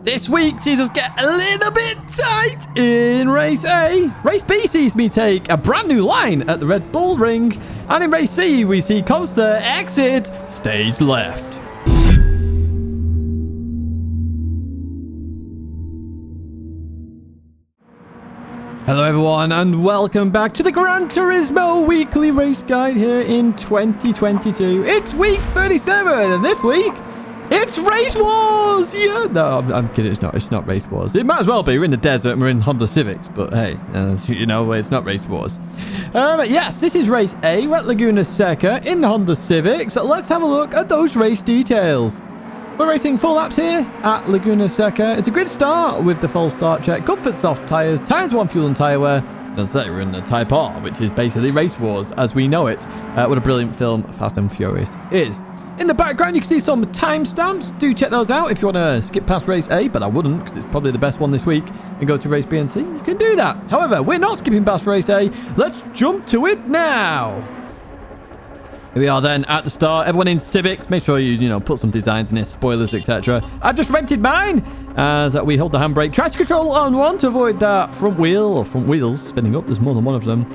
This week sees us get a little bit tight in Race A. Race B sees me take a brand new line at the Red Bull ring. And in Race C, we see Consta exit stage left. Hello everyone and welcome back to the Gran Turismo weekly race guide here in 2022. It's week 37 and this week it's Race Wars! Yeah, no, I'm kidding. It's not Race Wars. It might as well be. We're in the desert and we're in Honda Civics. But hey, you know, it's not Race Wars. Yes, this is Race A. We're at Laguna Seca in Honda Civics. Let's have a look at those race details. We're racing full laps here at Laguna Seca. It's a good start with the full start check. Comfort soft tyres, tyres 1 fuel and tyre wear. As I say, we're in the Type R, which is basically Race Wars as we know it. What a brilliant film Fast and Furious is. In the background, you can see some timestamps. Do check those out if you want to skip past Race A, but I wouldn't because it's probably the best one this week, and go to Race B and C. You can do that. However, we're not skipping past Race A. Let's jump to it now. Here we are then at the start. Everyone in Civics, make sure you put some designs in here, spoilers, etc. I've just rented mine as we hold the handbrake. Traction control on 1 to avoid that front wheel or front wheels spinning up. There's more than one of them.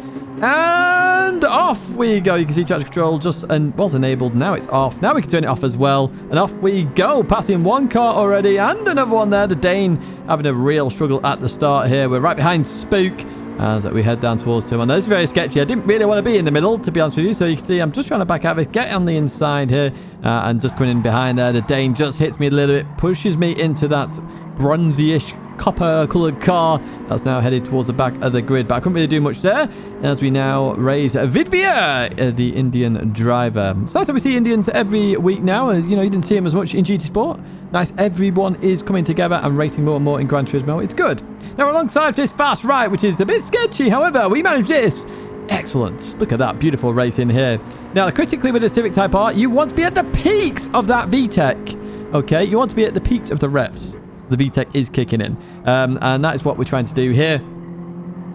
And off we go. You can see traction control just was enabled. Now it's off. Now we can turn it off as well. And off we go. Passing one car already and another one there. The Dane having a real struggle at the start here. We're right behind Spook as we head down towards him. And this is very sketchy. I didn't really want to be in the middle, to be honest with you. So you can see I'm just trying to back out of it, get on the inside here, and just coming in behind there. The Dane just hits me a little bit, pushes me into that bronzy-ish copper-coloured car that's now headed towards the back of the grid. But I couldn't really do much there as we now raise Vidvia, the Indian driver. It's nice that we see Indians every week now. As you didn't see him as much in GT Sport. Nice, everyone is coming together and racing more and more in Gran Turismo. It's good. Now, alongside this fast right, which is a bit sketchy, however, we managed this. Excellent. Look at that beautiful racing here. Now, critically with the Civic Type R, you want to be at the peaks of that VTEC. Okay, you want to be at the peaks of the revs. So the VTEC is kicking in. And that is what we're trying to do here.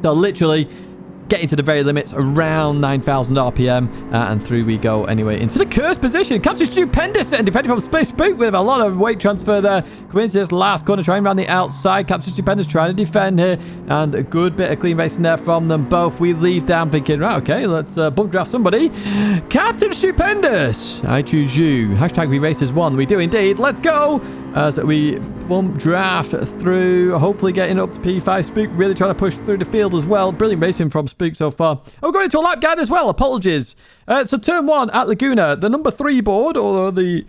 So literally getting to the very limits around 9,000 RPM and through we go anyway into the cursed position. Captain Stupendous and defending from Space Spook with a lot of weight transfer there. Coming into this last corner, trying around the outside. Captain Stupendous trying to defend here and a good bit of clean racing there from them both. We leave down thinking, right, okay, let's bump draft somebody. Captain Stupendous, I choose you. Hashtag we race as one. We do indeed. Let's go as we bump draft through, hopefully getting up to P5. Spook really trying to push through the field as well. Brilliant racing from Spook so far. Oh, we're going into a lap guide as well. Apologies. So turn 1 at Laguna, the number 3 board or the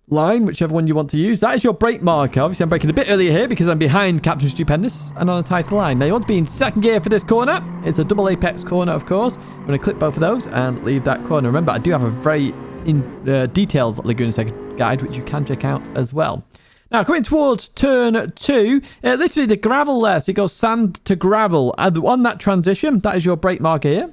line, whichever one you want to use, that is your brake marker. Obviously, I'm braking a bit earlier here because I'm behind Captain Stupendous and on a tighter line. Now, you want to be in second gear for this corner. It's a double apex corner, of course. I'm going to clip both of those and leave that corner. Remember, I do have a very detailed Laguna second guide, which you can check out as well. Now, coming towards turn 2, literally the gravel there, so it goes sand to gravel. And on that transition, that is your brake marker here.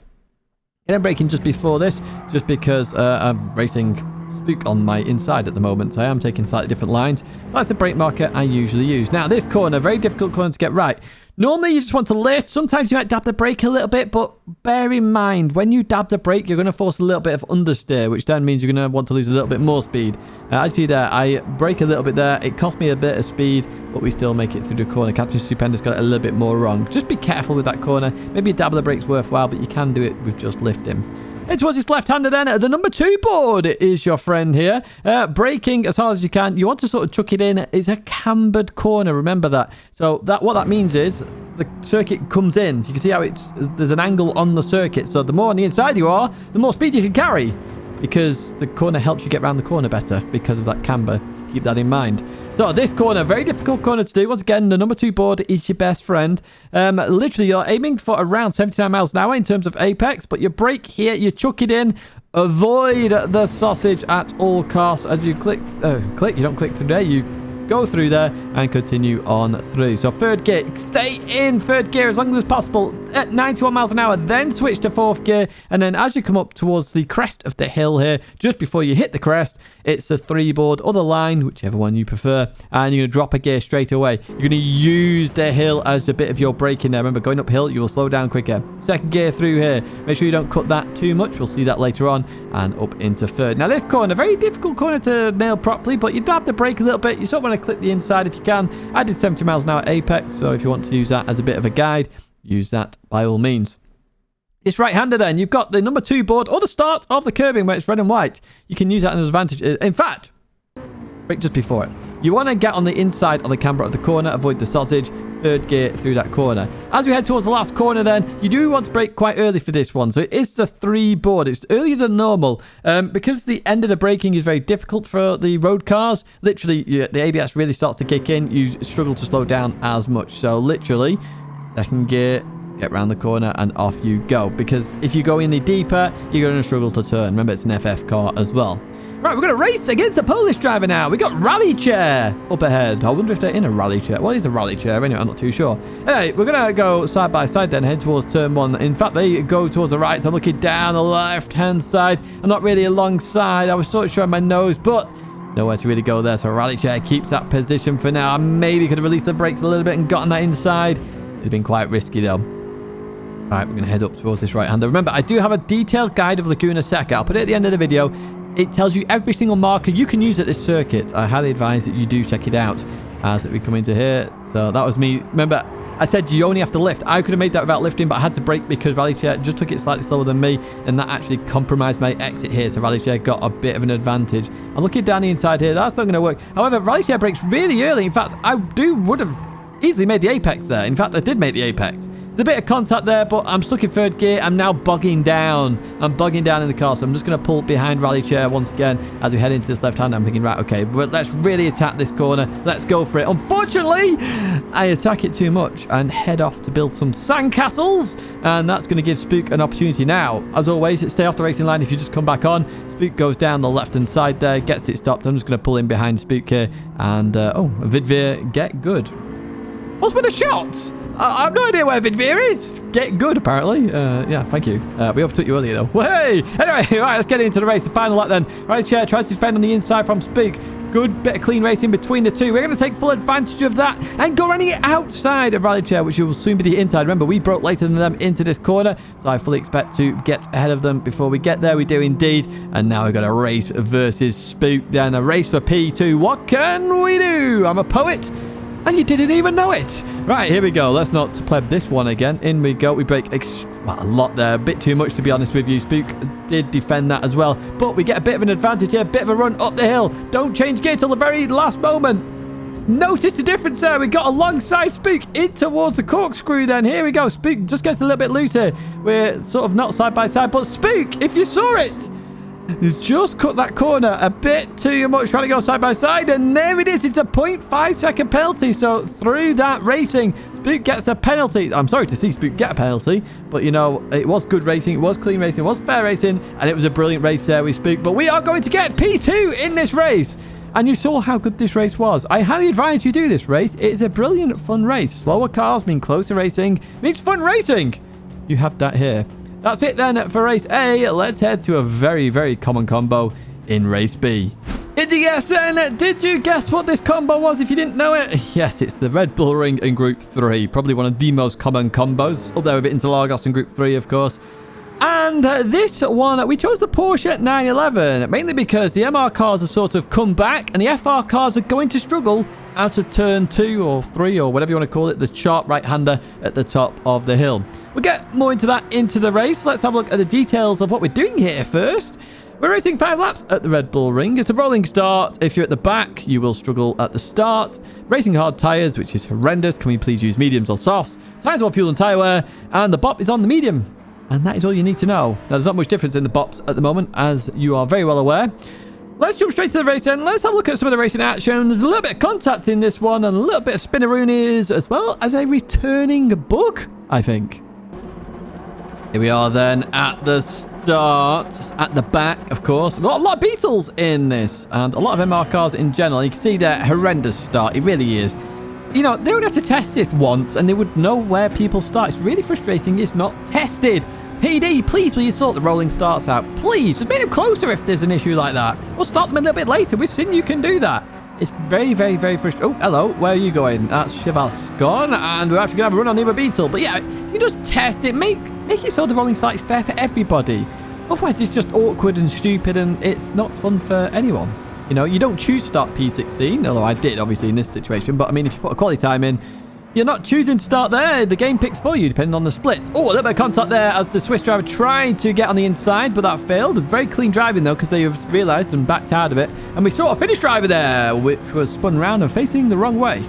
And I'm braking just before this, just because I'm racing Spook on my inside at the moment. So I am taking slightly different lines. That's the brake marker I usually use. Now, this corner, very difficult corner to get right. Normally, you just want to lift. Sometimes you might dab the brake a little bit, but bear in mind, when you dab the brake, you're going to force a little bit of understeer, which then means you're going to want to lose a little bit more speed. As you see there, I brake a little bit there. It cost me a bit of speed, but we still make it through the corner. Captain Stupendous got it a little bit more wrong. Just be careful with that corner. Maybe a dab of the brake's worthwhile, but you can do it with just lifting. It towards his left-hander then. The number 2 board is your friend here. Braking as hard as you can. You want to sort of chuck it in. It's a cambered corner. Remember that. So what that means is the circuit comes in. So you can see how there's an angle on the circuit. So the more on the inside you are, the more speed you can carry. Because the corner helps you get around the corner better because of that camber. Keep that in mind. So this corner, very difficult corner to do. Once again, the number 2 board is your best friend. Literally, you're aiming for around 79 miles an hour in terms of apex, but your brake here, you chuck it in. Avoid the sausage at all costs. As you you don't click through there, you go through there and continue on through. So third gear, stay in third gear as long as possible at 91 miles an hour, then switch to fourth gear. And then as you come up towards the crest of the hill here, just before you hit the crest, it's a 3 board or the line, whichever one you prefer. And you're going to drop a gear straight away. You're going to use the hill as a bit of your braking there. Remember, going uphill, you will slow down quicker. Second gear through here. Make sure you don't cut that too much. We'll see that later on. And up into third. Now this corner, very difficult corner to nail properly, but you dab the brake a little bit. You sort of want to clip the inside if you can. I did 70 miles an hour at Apex, so if you want to use that as a bit of a guide, use that by all means. This right-hander then, you've got the number 2 board or the start of the curbing where it's red and white. You can use that as an advantage. In fact, brake just before it. You want to get on the inside of the camber of the corner, avoid the sausage, 3rd gear through that corner. As we head towards the last corner then, you do want to brake quite early for this one. So it is the 3 board. It's earlier than normal. Because the end of the braking is very difficult for the road cars, literally the ABS really starts to kick in. You struggle to slow down as much. So literally, 2nd gear, get around the corner and off you go. Because if you go any deeper, you're going to struggle to turn. Remember, it's an FF car as well. Right, we're going to race against a Polish driver now. We got Rally Chair up ahead. I wonder if they're in a Rally Chair. What is a Rally Chair? Anyway, I'm not too sure. Anyway, we're going to go side by side then, head towards turn 1. In fact, they go towards the right, so I'm looking down the left-hand side. I'm not really alongside. I was sort of showing my nose, but nowhere to really go there. So Rally Chair keeps that position for now. I maybe could have released the brakes a little bit and gotten that inside. It's been quite risky, though. All right, we're going to head up towards this right-hander. Remember, I do have a detailed guide of Laguna Seca. I'll put it at the end of the video. It tells you every single marker you can use at this circuit. I highly advise that you do check it out as we come into here. So that was me. Remember, I said you only have to lift. I could have made that without lifting, but I had to brake because Rally Chair just took it slightly slower than me, and that actually compromised my exit here. So Rally Chair got a bit of an advantage. I'm looking down the inside here. That's not going to work. However, Rally Chair brakes really early. In fact, I would have easily made the apex there. In fact, I did make the apex. There's a bit of contact there, but I'm stuck in 3rd gear. I'm now bogging down. I'm bogging down in the car, so I'm just going to pull behind Rally Chair once again as we head into this left hand. I'm thinking, right, okay, but let's really attack this corner. Let's go for it. Unfortunately, I attack it too much and head off to build some sandcastles, and that's going to give Spook an opportunity now. As always, stay off the racing line if you just come back on. Spook goes down the left-hand side there, gets it stopped. I'm just going to pull in behind Spook here, and, Vidveer, get good. What's with the shots? I have no idea where Vidveer is. Get good, apparently. Yeah, thank you. We overtook you earlier, though. Hey! Anyway, right, let's get into the race. The final lap, then. Rally Chair tries to defend on the inside from Spook. Good bit of clean racing between the two. We're going to take full advantage of that and go running it outside of Rally Chair, which will soon be the inside. Remember, we broke later than them into this corner, so I fully expect to get ahead of them before we get there. We do indeed. And now we've got a race versus Spook, then a race for P2. What can we do? I'm a poet. And you didn't even know it. Right, here we go. Let's not pleb this one again. In we go. We break a lot there. A bit too much, to be honest with you. Spook did defend that as well. But we get a bit of an advantage here. Bit of a run up the hill. Don't change gear till the very last moment. Notice the difference there. We got alongside Spook in towards the corkscrew then. Here we go. Spook just gets a little bit loose here. We're sort of not side by side. But Spook, if you saw it, he's just cut that corner a bit too much, trying to go side by side, and there it is. It's a 0.5 second penalty. So through that racing, Spook gets a penalty. I'm sorry to see Spook get a penalty, but you know, it was good racing, it was clean racing, it was fair racing, and it was a brilliant race there with Spook. But we are going to get P2 in this race, and you saw how good this race was. I highly advise you do this race. It is a brilliant, fun race. Slower cars mean closer racing, means fun racing. You have that here. That's it then for race A. Let's head to a very, very common combo in race B. Did you guess then? Did you guess what this combo was if you didn't know it? Yes, it's the Red Bull Ring in Group 3. Probably one of the most common combos. Up there with Interlagos in Group 3, of course. And this one, we chose the Porsche 911, mainly because the MR cars have sort of come back and the FR cars are going to struggle out of turn 2 or 3 or whatever you want to call it, the sharp right-hander at the top of the hill. We'll get more into that into the race. Let's have a look at the details of what we're doing here first. We're racing 5 laps at the Red Bull Ring. It's a rolling start. If you're at the back, you will struggle at the start. Racing hard tyres, which is horrendous. Can we please use mediums or softs? Tyres on fuel and tyre wear. And the bop is on the medium. And that is all you need to know. Now, there's not much difference in the bops at the moment, as you are very well aware. Let's jump straight to the race then. Let's have a look at some of the racing action. There's a little bit of contact in this one and a little bit of spinneroonies, as well as a returning bug, I think. Here we are then at the start, at the back, of course. We've got a lot of Beetles in this and a lot of MR cars in general. You can see their horrendous start. It really is. You know, they would have to test this once and they would know where people start. It's really frustrating. It's not tested. PD, please will you sort the rolling starts out? Please, just make them closer if there's an issue like that. Or start them a little bit later. We've seen you can do that. It's very, very, very frustrating. Oh, hello. Where are you going? That's Cheval's gone. And we're actually going to have a run on the other Beetle. But yeah, you just test it. Make it so the rolling start is fair for everybody. Otherwise, it's just awkward and stupid and it's not fun for anyone. You know, you don't choose to start P16, although I did, obviously, in this situation. But, I mean, if you put a quality time in, you're not choosing to start there. The game picks for you, depending on the split. Oh, a little bit of contact there as the Swiss driver tried to get on the inside, but that failed. Very clean driving, though, because they have realised and backed out of it. And we saw a Finnish driver there, which was spun round and facing the wrong way.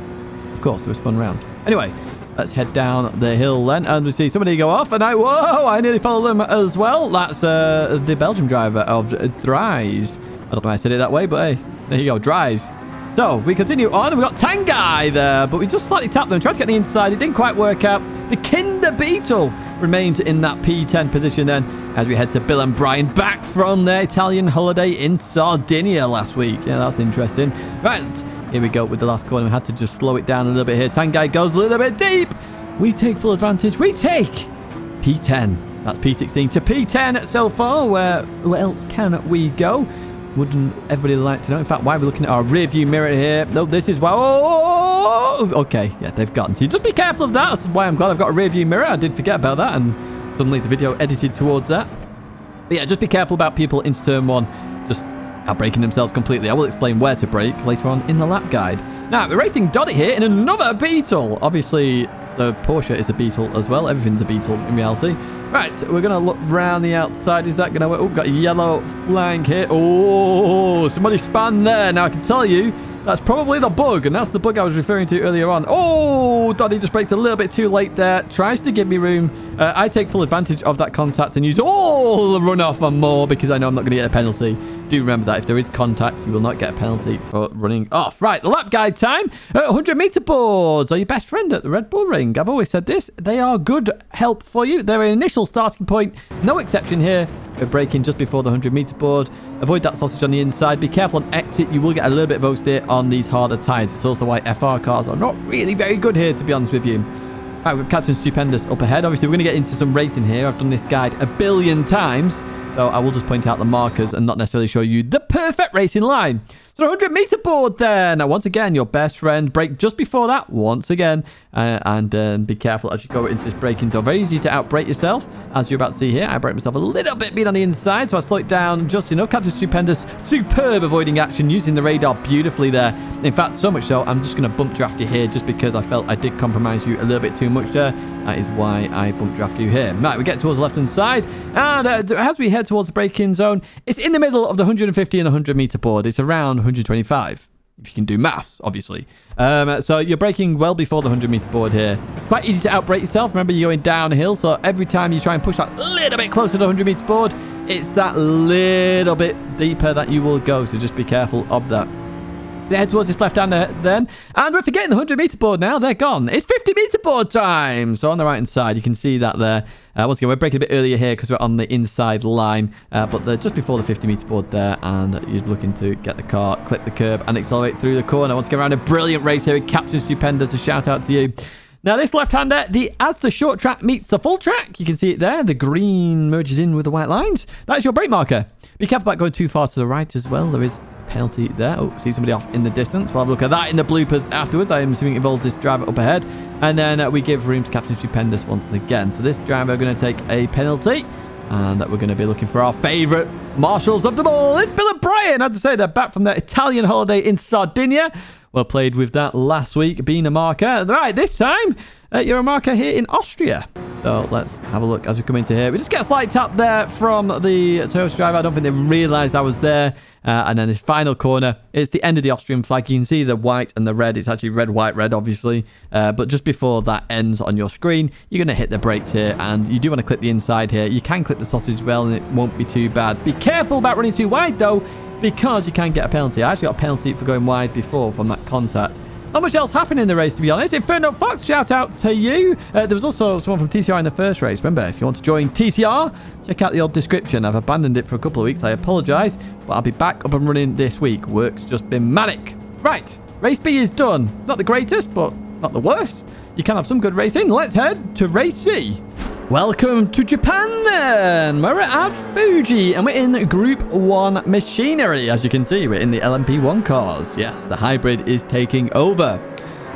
Of course, they were spun round. Anyway, let's head down the hill then, and we see somebody go off, and I nearly followed them as well. That's the Belgian driver of Dries. I don't know why I said it that way, but hey, there you go, Dries. So, we continue on, and we've got Tidgney there, but we just slightly tapped them, tried to get the inside, it didn't quite work out. The Kinder Beetle remains in that P10 position then, as we head to Bill and Brian, back from their Italian holiday in Sardinia last week. Yeah, that's interesting. Right, here we go with the last corner. We had to just slow it down a little bit here. Tidgney goes a little bit deep. We take full advantage. We take P10. That's P16 to P10 so far. Where else can we go? Wouldn't everybody like to know? In fact, why are we looking at our rear view mirror here? No, this is why. Oh, okay. Yeah, they've gotten to you. Just be careful of that. That's why I'm glad I've got a rear view mirror. I did forget about that, and suddenly the video edited towards that. But yeah, just be careful about people into turn one just outbraking themselves completely. I will explain where to brake later on in the lap guide. Now, we're racing Dottie here in another Beetle. Obviously, the Porsche is a Beetle as well. Everything's a Beetle in reality. Right, we're going to look round the outside. Is that going to work? Oh, got a yellow flag here. Oh, somebody spun there. Now, I can tell you, that's probably the bug, and that's the bug I was referring to earlier on. Oh, Dottie just brakes a little bit too late there. Tries to give me room. I take full advantage of that contact and use all the runoff and more because I know I'm not going to get a penalty. Do remember that if there is contact, you will not get a penalty for running off. Right, the lap guide time. 100-meter boards are your best friend at the Red Bull Ring. I've always said this. They are good help for you. They're an initial starting point. No exception here. We're braking just before the 100-meter board. Avoid that sausage on the inside. Be careful on exit. You will get a little bit of oversteer on these harder tyres. It's also why FR cars are not really very good here, to be honest with you. Right, we've got Captain Stupendous up ahead. Obviously, we're going to get into some racing here. I've done this guide a billion times. So I will just point out the markers and not necessarily show you the perfect racing line. So the 100-meter board there. Now, once again, your best friend. Brake just before that, once again. And be careful as you go into this braking zone. Very easy to outbrake yourself, as you're about to see here. I brake myself a little bit being on the inside, so I slow it down just enough. Captain Stupendous, superb avoiding action, using the radar beautifully there. In fact, so much so, I'm just going to bump draft you here just because I felt I did compromise you a little bit too much there. That is why I bump draft you here. Right, we get towards the left-hand side. And as we head towards the braking zone, it's in the middle of the 150 and 100-meter board. It's around 125, if you can do maths, obviously. So you're braking well before the 100-meter board here. It's quite easy to outbrake yourself. Remember, you're going downhill, so every time you try and push that little bit closer to the 100-meter board, it's that little bit deeper that you will go, so just be careful of that. Head towards this left-hander then. And we're forgetting the 100-meter board now. They're gone. It's 50-meter board time. So on the right-hand side, you can see that there. Once again, we're braking a bit earlier here because we're on the inside line. But they're just before the 50-meter board there. And you're looking to get the car, clip the curb, and accelerate through the corner. Once again, around a brilliant race here with Captain Stupendous. A shout-out to you. Now, this left-hander, as the short track meets the full track, you can see it there. The green merges in with the white lines. That's your brake marker. Be careful about going too far to the right as well. There is penalty there. Oh, see somebody off in the distance. We'll have a look at that in the bloopers afterwards. I am assuming it involves this driver up ahead. And then we give room to Captain Stupendous once again. So this driver are going to take a penalty. And we're going to be looking for our favourite marshals of them all. It's Bill and Brian. As I say, they're back from their Italian holiday in Sardinia. Well played with that last week, being a marker. Right, this time, you're a marker here in Austria. So let's have a look as we come into here. We just get a slight tap there from the Toyota driver. I don't think they realised I was there. And then this final corner, it's the end of the Austrian flag. You can see the white and the red. It's actually red, white, red, obviously. But just before that ends on your screen, you're going to hit the brakes here. And you do want to clip the inside here. You can clip the sausage well, and it won't be too bad. Be careful about running too wide, though, because you can get a penalty. I actually got a penalty for going wide before from that contact. Not much else happened in the race, to be honest. Inferno Fox, shout out to you. There was also someone from TCR in the first race. Remember, if you want to join TCR, check out the old description. I've abandoned it for a couple of weeks. I apologise, but I'll be back up and running this week. Work's just been manic. Right, race B is done. Not the greatest, but not the worst. You can have some good racing. Let's head to race C. Welcome to Japan then. We're at Fuji and we're in Group 1 machinery. As you can see, we're in the LMP1 cars. Yes, the hybrid is taking over.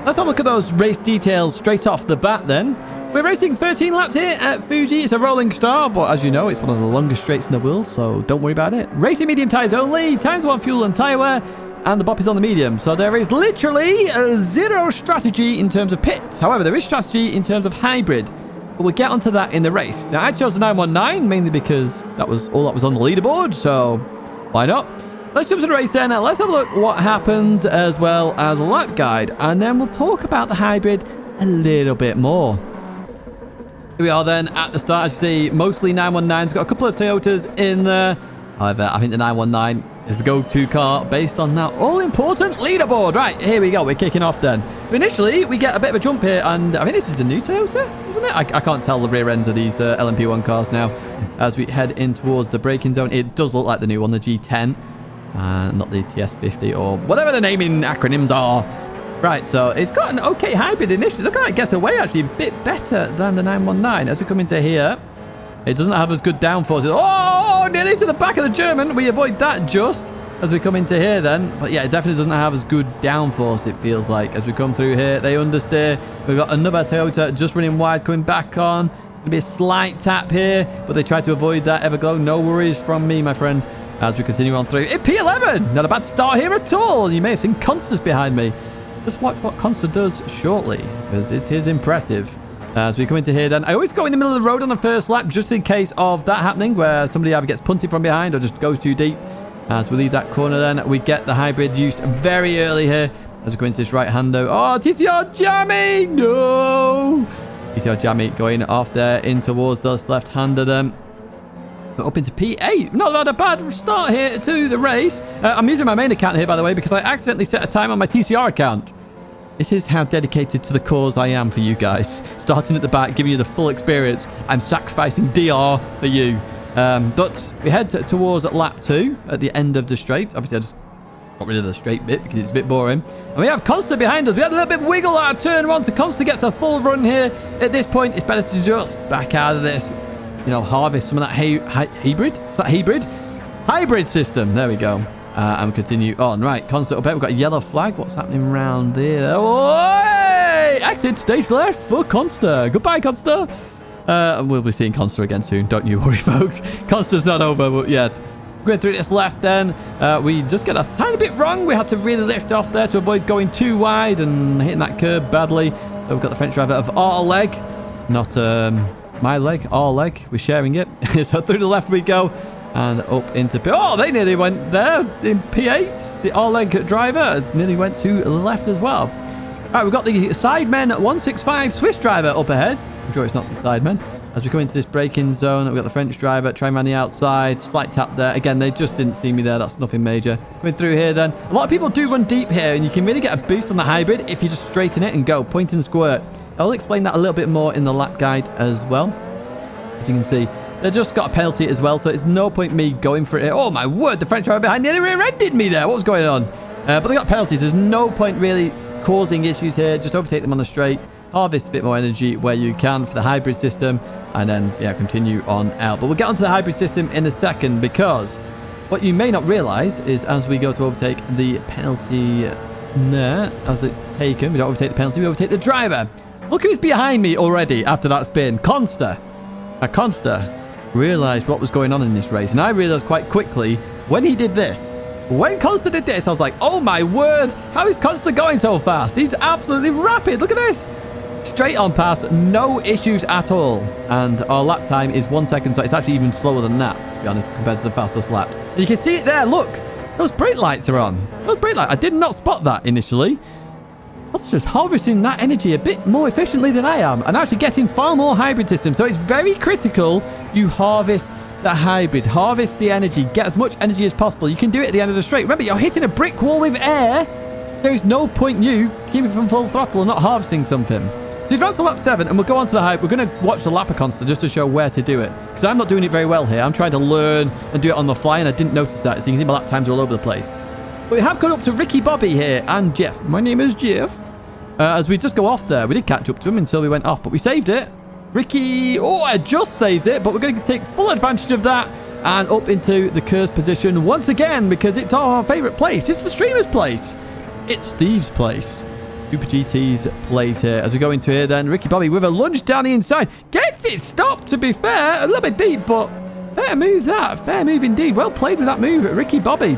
Let's have a look at those race details straight off the bat then. We're racing 13 laps here at Fuji. It's a rolling start, but as you know, it's one of the longest straights in the world, so don't worry about it. Racing medium tyres only, times 1 fuel and tyre wear, and the bop is on the medium. So there is literally zero strategy in terms of pits. However, there is strategy in terms of hybrid. But we'll get onto that in the race. Now, I chose the 919 mainly because that was all that was on the leaderboard, so why not? Let's jump to the race then. Let's have a look what happens as well as a lap guide, and then we'll talk about the hybrid a little bit more. Here we are then at the start. As you see, mostly 919s. We've got a couple of Toyotas in there. However, I think the 919 is the go-to car based on that all-important leaderboard. Right, here we go. We're kicking off then. So initially, we get a bit of a jump here, and I think this is the new Toyota, isn't it? I can't tell the rear ends of these LMP1 cars now. As we head in towards the braking zone, it does look like the new one, the G10, not the TS50 or whatever the naming acronyms are. Right, so it's got an okay hybrid initially. Look at that, gets away actually a bit better than the 919. As we come into here, it doesn't have as good downforce. Oh, nearly to the back of the German. We avoid that just as we come into here then. But yeah, it definitely doesn't have as good downforce, it feels like. As we come through here, they understeer. We've got another Toyota just running wide, coming back on. It's going to be a slight tap here, but they try to avoid that Everglow. No worries from me, my friend, as we continue on through. P11, not a bad start here at all. You may have seen Constance behind me. Let's watch what Consta does shortly, because it is impressive. As we come into here then, I always go in the middle of the road on the first lap, just in case of that happening, where somebody either gets punted from behind or just goes too deep. As we leave that corner then, we get the hybrid used very early here, as we go into this right-hander. Oh, TCR Jammy! No! TCR Jammy going off there in towards this left-hander then. Up into P8. Not a bad start here to the race. I'm using my main account here, by the way, because I accidentally set a time on my TCR account. This is how dedicated to the cause I am for you guys. Starting at the back, giving you the full experience. I'm sacrificing DR for you. But we head towards lap 2 at the end of the straight. Obviously, I just got rid of the straight bit because it's a bit boring. And we have Consta behind us. We had a little bit of wiggle out of turn 1, so Consta gets a full run here. At this point, it's better to just back out of this. You know, harvest some of that hybrid? Is that hybrid? Hybrid system. There we go. And continue on. Right, Consta up here. We've got a yellow flag. What's happening around here? Oh, hey! Exit stage left for Consta. Goodbye, Consta. We'll be seeing Consta again soon. Don't you worry, folks. Consta's not over, but yeah. Going through this left then. We just get a tiny bit wrong. We had to really lift off there to avoid going too wide and hitting that curb badly. So we've got the French driver of our leg. Not... my leg, our leg, we're sharing it. So through the left we go and up into P. Oh, they nearly went there in P8. The our leg driver nearly went to the left as well. All right, we've got the Sidemen 165 Swiss driver up ahead. I'm sure it's not the Sidemen. As we come into this braking zone, we've got the French driver trying around the outside. Slight tap there. Again, they just didn't see me there. That's nothing major. Coming through here then. A lot of people do run deep here, and you can really get a boost on the hybrid if you just straighten it and go. Point and squirt. I'll explain that a little bit more in the lap guide as well. As you can see, they just got a penalty as well, so it's no point me going for it. Oh my word, the French driver behind nearly rear-ended me there. What was going on? But they got penalties. There's no point really causing issues here. Just overtake them on the straight. Harvest a bit more energy where you can for the hybrid system, and then, yeah, continue on out. But we'll get onto the hybrid system in a second, because what you may not realize is as we go to overtake the penalty there, as it's taken, we don't overtake the penalty, we overtake the driver. Look who's behind me already after that spin. Consta. Consta realized what was going on in this race. And I realized quite quickly when he did this. When Consta did this, I was like, oh my word. How is Consta going so fast? He's absolutely rapid. Look at this. Straight on past. No issues at all. And our lap time is 1 second. So it's actually even slower than that, to be honest, compared to the fastest laps. And you can see it there. Look. Those brake lights are on. Those brake lights. I did not spot that initially. That's just harvesting that energy a bit more efficiently than I am, and actually getting far more hybrid systems. So it's very critical you harvest the hybrid, harvest the energy, get as much energy as possible. You can do it at the end of the straight. Remember, you're hitting a brick wall with air. There is no point you keeping from full throttle and not harvesting something. So you've run to lap 7, and we'll go on to the hybrid. We're going to watch the lap of Consta just to show where to do it, because I'm not doing it very well here. I'm trying to learn and do it on the fly, and I didn't notice that. So you can see my lap times are all over the place. But we have gone up to Ricky Bobby here and Jeff. My name is Jeff. As we just go off there, we did catch up to him until we went off, but we saved it. Ricky, oh, I just saved it, but we're going to take full advantage of that and up into the cursed position once again, because it's our favourite place. It's the streamer's place. It's Steve's place. Super GT's place here. As we go into here, then Ricky Bobby with a lunge down the inside. Gets it stopped, to be fair. A little bit deep, but fair move that. Fair move indeed. Well played with that move, Ricky Bobby.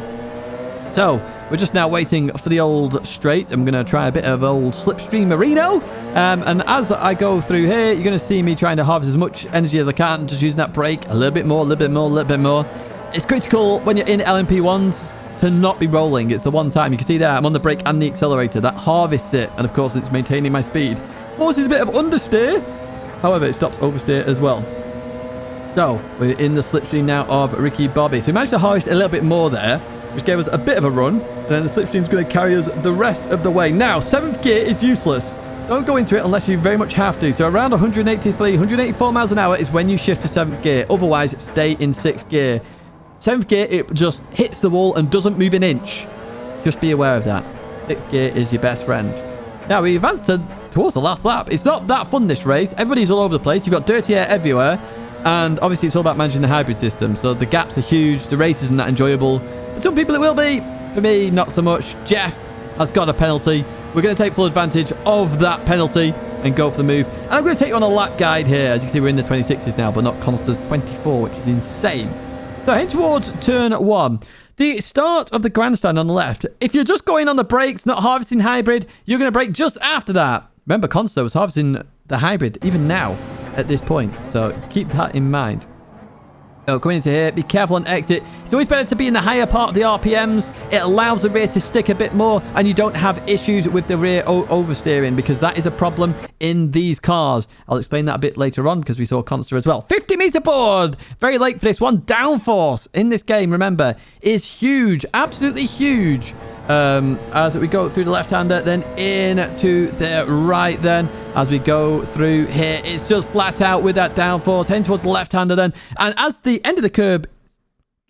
So, we're just now waiting for the old straight. I'm going to try a bit of old slipstream Marino. And as I go through here, you're going to see me trying to harvest as much energy as I can. Just using that brake. A little bit more, a little bit more, a little bit more. It's critical when you're in LMP1s to not be rolling. It's the one time. You can see there, I'm on the brake and the accelerator. That harvests it. And of course, it's maintaining my speed. Forces a bit of understeer. However, it stops oversteer as well. So, we're in the slipstream now of Ricky Bobby. So we managed to harvest a little bit more there, which gave us a bit of a run. And then the slipstream's going to carry us the rest of the way. Now, 7th gear is useless. Don't go into it unless you very much have to. So around 183, 184 miles an hour is when you shift to 7th gear. Otherwise, stay in 6th gear. 7th gear, it just hits the wall and doesn't move an inch. Just be aware of that. 6th gear is your best friend. Now, we advanced towards the last lap. It's not that fun, this race. Everybody's all over the place. You've got dirty air everywhere. And obviously, it's all about managing the hybrid system. So the gaps are huge. The race isn't that enjoyable. For some people, it will be. For me, not so much. Jeff has got a penalty. We're going to take full advantage of that penalty and go for the move. And I'm going to take you on a lap guide here. As you can see, we're in the 26s now, but not Consta's 24, which is insane. So head towards turn 1. The start of the grandstand on the left. If you're just going on the brakes, not harvesting hybrid, you're going to brake just after that. Remember, Consta was harvesting the hybrid even now at this point. So keep that in mind. So coming into here, be careful on exit. It's always better to be in the higher part of the RPMs. It allows the rear to stick a bit more and you don't have issues with the rear oversteering because that is a problem in these cars. I'll explain that a bit later on because we saw Consta as well. 50-meter board! Very late for this one. Downforce in this game, remember, is huge. Absolutely huge. As we go through the left-hander, then into the right then. As we go through here, it's just flat out with that downforce. Heading towards the left-hander then. And as the end of the curb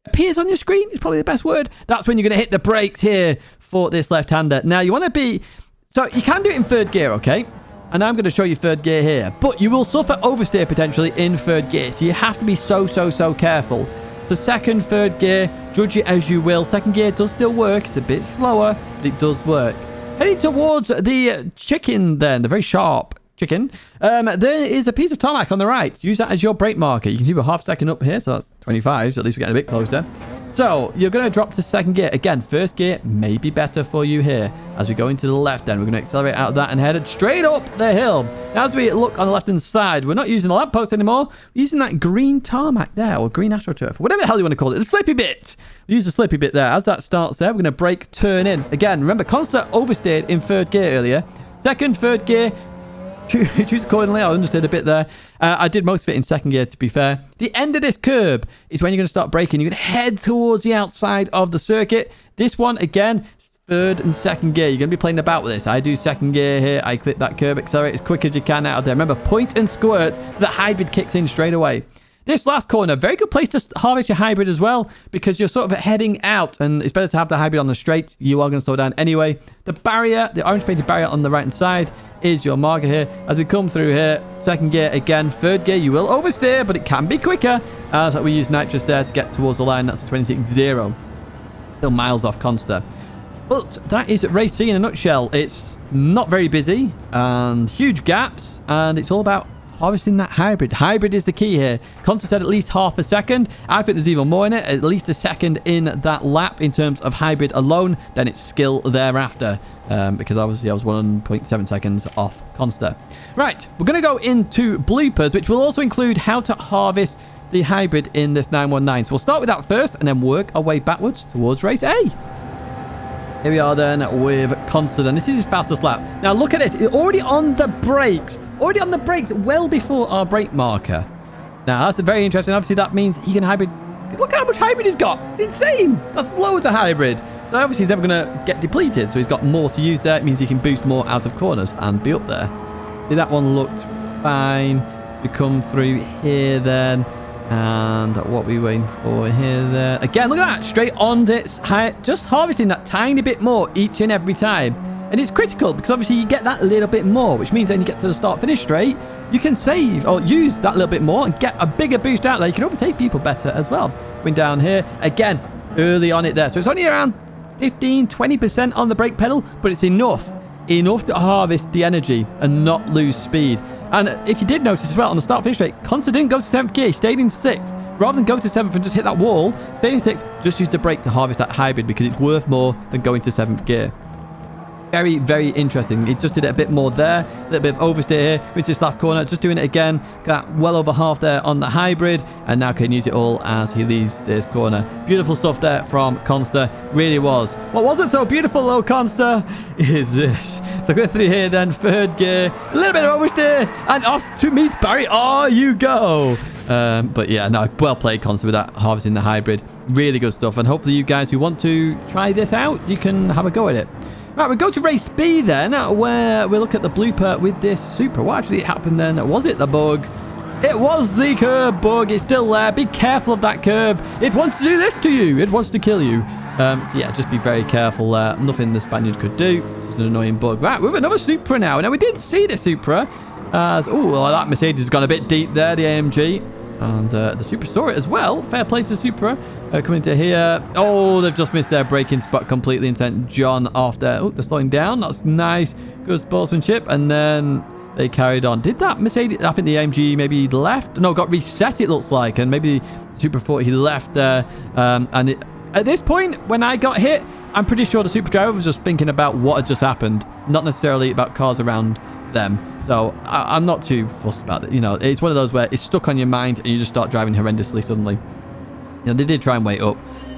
appears on your screen, is probably the best word, that's when you're going to hit the brakes here for this left-hander. Now, you want to be... So, you can do it in 3rd gear, okay? And I'm going to show you 3rd gear here. But you will suffer oversteer potentially in 3rd gear. So, you have to be so careful. So, 2nd, 3rd gear, judge it as you will. 2nd gear does still work. It's a bit slower, but it does work. Heading towards the chicken then, the very sharp chicken. There is a piece of tarmac on the right. Use that as your brake marker. You can see we're half second up here, so that's 25, so at least we're getting a bit closer. So, you're going to drop to 2nd gear. Again, 1st gear may be better for you here. As we go into the left then, we're going to accelerate out of that and head straight up the hill. Now, as we look on the left-hand side, we're not using the lamppost anymore. We're using that green tarmac there, or green AstroTurf, whatever the hell you want to call it. The slippy bit. We use the slippy bit there. As that starts there, we're going to brake, turn in. Again, remember, Consta oversteered in 3rd gear earlier. 2nd, 3rd gear, choose accordingly. I understood a bit there. I did most of it in 2nd gear, to be fair. The end of this curb is when you're going to start braking. You're going to head towards the outside of the circuit. This one, again, 3rd and 2nd gear. You're going to be playing about with this. I do 2nd gear here. I click that curb, accelerate as quick as you can out of there. Remember, point and squirt so that hybrid kicks in straight away. This last corner, very good place to harvest your hybrid as well, because you're sort of heading out, and it's better to have the hybrid on the straight. You are going to slow down anyway. The barrier, the orange painted barrier on the right-hand side, is your marker here. As we come through here, 2nd gear again, 3rd gear, you will oversteer, but it can be quicker, as we use nitrous there to get towards the line. That's the 26.0. Still miles off Consta. But that is race C in a nutshell. It's not very busy, and huge gaps, and it's all about harvesting that hybrid. Hybrid is the key here. Consta said at least half a second. I think there's even more in it. At least a second in that lap in terms of hybrid alone. Then it's skill thereafter. Because obviously I was 1.7 seconds off Consta. Right, we're going to go into bloopers, which will also include how to harvest the hybrid in this 919. So we'll start with that first and then work our way backwards towards race A. Here we are then with Consta, and this is his fastest lap. Now look at this, it's already on the brakes. Already on the brakes well before our brake marker. Now that's very interesting. Obviously that means he can hybrid. Look how much hybrid he's got. It's insane. That's loads of hybrid. So obviously he's never going to get depleted. So he's got more to use there. It means he can boost more out of corners and be up there. See, that one looked fine. We come through here then. And what are we waiting for here there? Again, look at that. Straight on it. Just harvesting that tiny bit more each and every time. And it's critical because obviously you get that little bit more, which means then you get to the start finish straight. You can save or use that little bit more and get a bigger boost out there. You can overtake people better as well. Going down here. Again, early on it there. So it's only around 15, 20% on the brake pedal, but it's enough. enough to harvest the energy and not lose speed. And if you did notice as well, on the start finish rate, Consta didn't go to 7th gear, he stayed in 6th. Rather than go to 7th and just hit that wall, stayed in 6th, just used the brake to harvest that hybrid because it's worth more than going to 7th gear. Very, very interesting. He just did it a bit more there. A little bit of oversteer here. With this last corner, just doing it again. Got well over half there on the hybrid. And now can use it all as he leaves this corner. Beautiful stuff there from Consta. Really was. What wasn't so beautiful though, Consta, is this. So go through here then. 3rd gear. A little bit of oversteer. And off to meet Barry. Oh, you go. But yeah, no, well played, Consta, with that harvesting the hybrid. Really good stuff. And hopefully you guys who want to try this out, you can have a go at it. Right, we go to race B then, where we look at the blooper with this Supra. What actually happened then? Was it the bug? It was the curb bug. It's still there. Be careful of that curb. It wants to do this to you. It wants to kill you. So yeah, just be very careful there. Nothing the Spaniard could do. Just an annoying bug. Right, we have another Supra now. Now, we did see the Supra as... Oh, well, that Mercedes has gone a bit deep there, the AMG. And the Supra saw it as well. Fair play to the Supra. Coming to here. Oh, they've just missed their braking spot completely and sent John off there. Oh, they're slowing down. That's nice. Good sportsmanship. And then they carried on. Did that Mercedes... I think the AMG maybe left. No, got reset, it looks like. And maybe the Supra thought he left there. And at this point, when I got hit, I'm pretty sure the Supra driver was just thinking about what had just happened. Not necessarily about cars around them. So I'm not too fussed about it. You know, it's one of those where it's stuck on your mind and you just start driving horrendously suddenly. You know, they did try and wait up.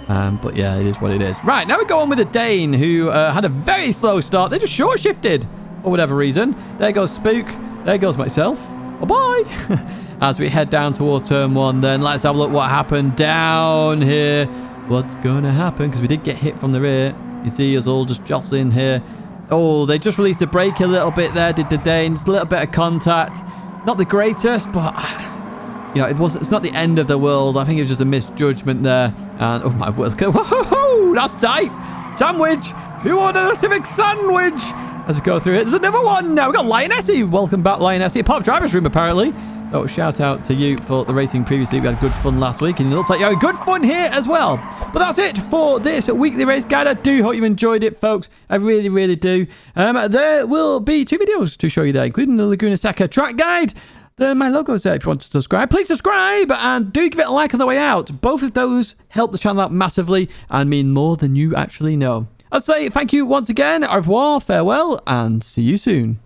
But yeah, it is what it is. Right, now we go on with a Dane who had a very slow start. They just short shifted for whatever reason. There goes Spook. There goes myself. Bye-bye. As we head down towards turn 1, then let's have a look what happened down here. What's going to happen? Because we did get hit from the rear. You see us all just jostling here. Oh, they just released the brake a little bit there, did the Danes. A little bit of contact. Not the greatest, but... You know, it's not the end of the world. I think it was just a misjudgment there. And, oh my word. Whoa, that's tight. Sandwich. Who ordered a Civic sandwich? As we go through it, there's another one now. We've got Lionessi. Welcome back, Lionessi. Part of driver's room, apparently. So, shout out to you for the racing previously. We had good fun last week, and it looks like you had good fun here as well. But that's it for this weekly race guide. I do hope you enjoyed it, folks. I really, really do. There will be 2 videos to show you there, including the Laguna Seca track guide. My logo's there if you want to subscribe. Please subscribe and do give it a like on the way out. Both of those help the channel out massively and mean more than you actually know. I'll say thank you once again. Au revoir, farewell, and see you soon.